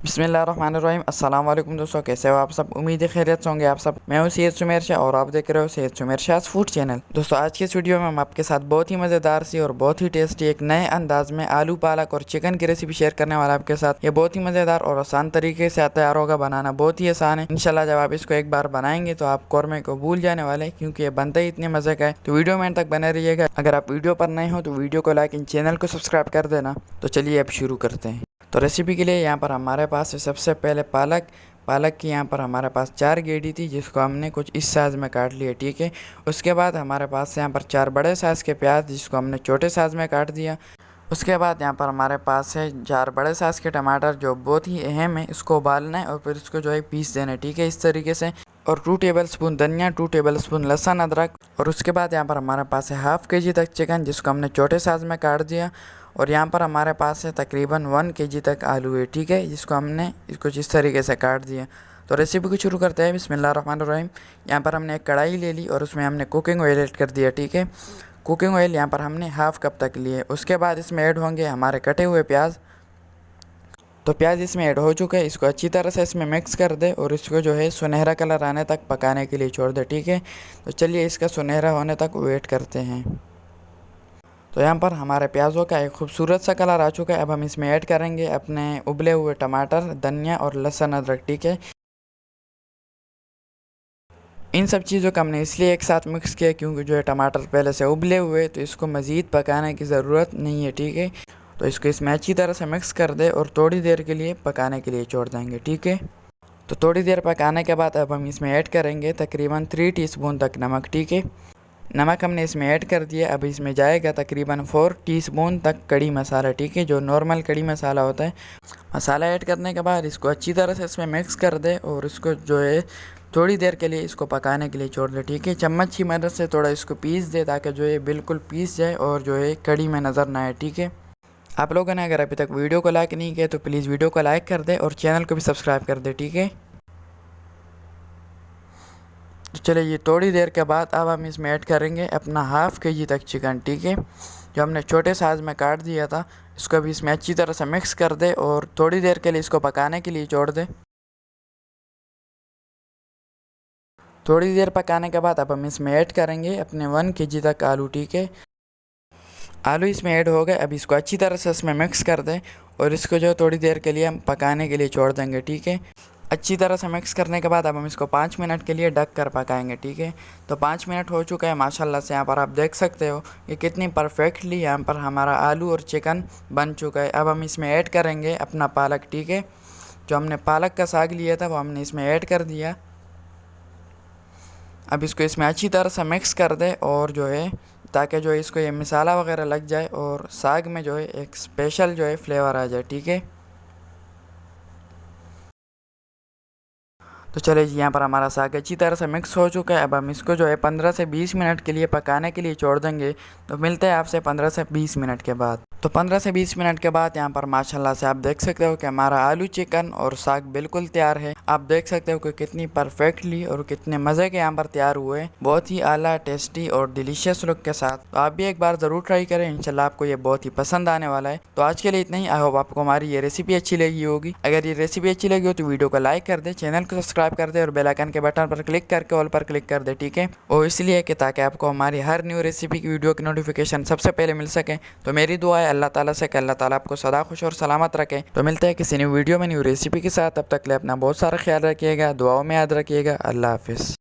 बिस्मिल्लाहिर्रहमानिर्रहीम। अस्सलाम वालेकुम दोस्तों, कैसे हो आप सब। उम्मीद है खैरियत से होंगे आप सब। मैं हूं सैयद सुमेर शाह और आप देख रहे हो सैयद सुमेर शाह फूड चैनल। दोस्तों, आज के इस वीडियो में हम आपके साथ बहुत ही मज़ेदार सी और बहुत ही टेस्टी एक नए अंदाज में आलू पालक और चिकन की रेसिपी शेयर करने वाला आपके साथ। ये बहुत ही मज़ेदार और आसान तरीके से तैयार होगा, बनाना बहुत ही आसान है। इंशाल्लाह जब आप इसको एक बार बनाएंगे तो आप कौरमे को भूल जाने वाले हैं, क्योंकि ये बनता ही इतने मज़े का है। तो वीडियो में तक बने रहिएगा। अगर आप वीडियो पर नए हो तो वीडियो को लाइक, इन चैनल को सब्सक्राइब कर देना। तो चलिए अब शुरू करते हैं। तो रेसिपी के लिए यहाँ पर हमारे पास सबसे पहले पालक की यहाँ पर हमारे पास 4 गेड़ी थी, जिसको हमने कुछ इस साइज़ में काट लिया, ठीक है। उसके बाद हमारे पास यहाँ पर 4 बड़े साइज़ के प्याज, जिसको हमने छोटे साइज़ में काट दिया। उसके बाद यहाँ पर हमारे पास है 4 बड़े साइज़ के टमाटर, जो बहुत ही अहम है। इसको उबालना है और फिर इसको जो है पीस देना है, ठीक है, इस तरीके से। और 2 टेबलस्पून धनिया, 2 टेबलस्पून लहसुन अदरक। और उसके बाद यहाँ पर हमारे पास है हाफ़ kg तक चिकन, जिसको हमने छोटे साइज़ में काट दिया। और यहाँ पर हमारे पास है तकरीबन 1 kg तक आलू है, ठीक है, जिसको हमने कुछ इस तरीके से काट दिया। तो रेसिपी को शुरू करते हैं। बिस्मिल्लाहिर्रहमानिर्रहीम। यहाँ पर हमने एक कढ़ाई ले ली और उसमें हमने कुकिंग ऑयल ऐड कर दिया, ठीक है। कुकिंग ऑयल यहाँ पर हमने हाफ़ कप तक लिए। उसके बाद इसमें ऐड होंगे हमारे कटे हुए प्याज। तो प्याज इसमें ऐड हो चुका है। इसको अच्छी तरह से इसमें मिक्स कर दे और इसको जो है सुनहरा कलर आने तक पकाने के लिए छोड़ दे, ठीक है। तो चलिए इसका सुनहरा होने तक वेट करते हैं। तो यहाँ पर हमारे प्याज़ों का एक खूबसूरत सा कलर आ चुका है। अब हम इसमें ऐड करेंगे अपने उबले हुए टमाटर, धनिया और लहसुन अदरक, ठीक है। इन सब चीज़ों का हमने इसलिए एक साथ मिक्स किया क्योंकि जो है टमाटर पहले से उबले हुए, तो इसको मज़ीद पकाने की ज़रूरत नहीं है, ठीक है। तो इसको इसमें अच्छी तरह से मिक्स कर दे और थोड़ी देर के लिए पकाने के लिए छोड़ देंगे, ठीक है। तो थोड़ी देर पकाने के बाद अब हम इसमें ऐड करेंगे तकरीबन 3 टीस्पून तक नमक, ठीक है। नमक हमने इसमें ऐड कर दिया। अब इसमें जाएगा तकरीबन 4 टीस्पून तक कड़ी मसाला, ठीक है, जो नॉर्मल कड़ी मसाला होता है। मसाला ऐड करने के बाद इसको अच्छी तरह से इसमें मिक्स कर दे और इसको जो है थोड़ी देर के लिए इसको पकाने के लिए छोड़ दे, ठीक है। चम्मच की मदद से थोड़ा इसको पीस दे ताकि जो है बिल्कुल पीस जाए और जो है कड़ी में नज़र ना आए, ठीक है। आप लोगों ने अगर अभी तक वीडियो को लाइक नहीं किया तो प्लीज़ वीडियो को लाइक कर दे और चैनल को भी सब्सक्राइब कर दे, ठीक है। तो चलिए ये थोड़ी देर के बाद अब हम इसमें ऐड करेंगे अपना हाफ़ kg तक चिकन, ठीक है, जो हमने छोटे साइज़ में काट दिया था। इसको भी इसमें अच्छी तरह से मिक्स कर दे और थोड़ी देर के लिए इसको पकाने के लिए छोड़ दे। थोड़ी देर पकाने के बाद अब हम इसमें ऐड करेंगे अपने 1 kg तक आलू, ठीक है। आलू इसमें ऐड हो गए। अब इसको अच्छी तरह से इसमें मिक्स कर दें और इसको जो थोड़ी देर के लिए हम पकाने के लिए छोड़ देंगे, ठीक है। अच्छी तरह से मिक्स करने के बाद अब हम इसको 5 मिनट के लिए ढक कर पकाएंगे, ठीक है। तो 5 मिनट हो चुका है माशाल्लाह से। यहाँ पर आप देख सकते हो कि कितनी परफेक्टली यहाँ पर हमारा आलू और चिकन बन चुका है। अब हम इसमें ऐड करेंगे अपना पालक, ठीक है। जो हमने पालक का साग लिया था वो हमने इसमें ऐड कर दिया। अब इसको इसमें अच्छी तरह से मिक्स कर दे और जो है ताकि जो है इसको ये मसाला वगैरह लग जाए और साग में जो है एक स्पेशल जो है फ्लेवर आ जाए, ठीक है। तो चलिए जी, यहाँ पर हमारा साग अच्छी तरह से मिक्स हो चुका है। अब हम इसको जो है 15 से 20 मिनट के लिए पकाने के लिए छोड़ देंगे। तो मिलते हैं आपसे 15 से 20 मिनट के बाद। तो 15 से 20 मिनट के बाद यहाँ पर माशाल्लाह से आप देख सकते हो कि हमारा आलू चिकन और साग बिल्कुल तैयार है। आप देख सकते हो कि कितनी परफेक्टली और कितने मज़े के यहाँ पर तैयार हुए, बहुत ही आला, टेस्टी और डिलीशियस लुक के साथ। तो आप भी एक बार ज़रूर ट्राई करें, इंशाल्लाह आपको ये बहुत ही पसंद आने वाला है। तो आज के लिए इतना ही। आई होप आपको हमारी ये रेसिपी अच्छी लगी होगी। अगर ये रेसिपी अच्छी लगी हो तो वीडियो को लाइक कर दे, चैनल को सब्सक्राइब कर दे और बेल आइकन के बटन पर क्लिक करके ऑल पर क्लिक कर दे, ठीक है। और इसलिए कि ताकि आपको हमारी हर न्यू रेसिपी की वीडियो की नोटिफिकेशन सबसे पहले मिल सके। तो मेरी दुआ है अल्लाह ताला से कि अल्लाह ताला आपको सदा खुश और सलामत रखे। तो मिलते हैं किसी न्यू वीडियो में न्यू रेसिपी के साथ। तब तक ले अपना बहुत सारा ख्याल रखिएगा, दुआओं में याद रखिएगा। अल्लाह हाफिज़।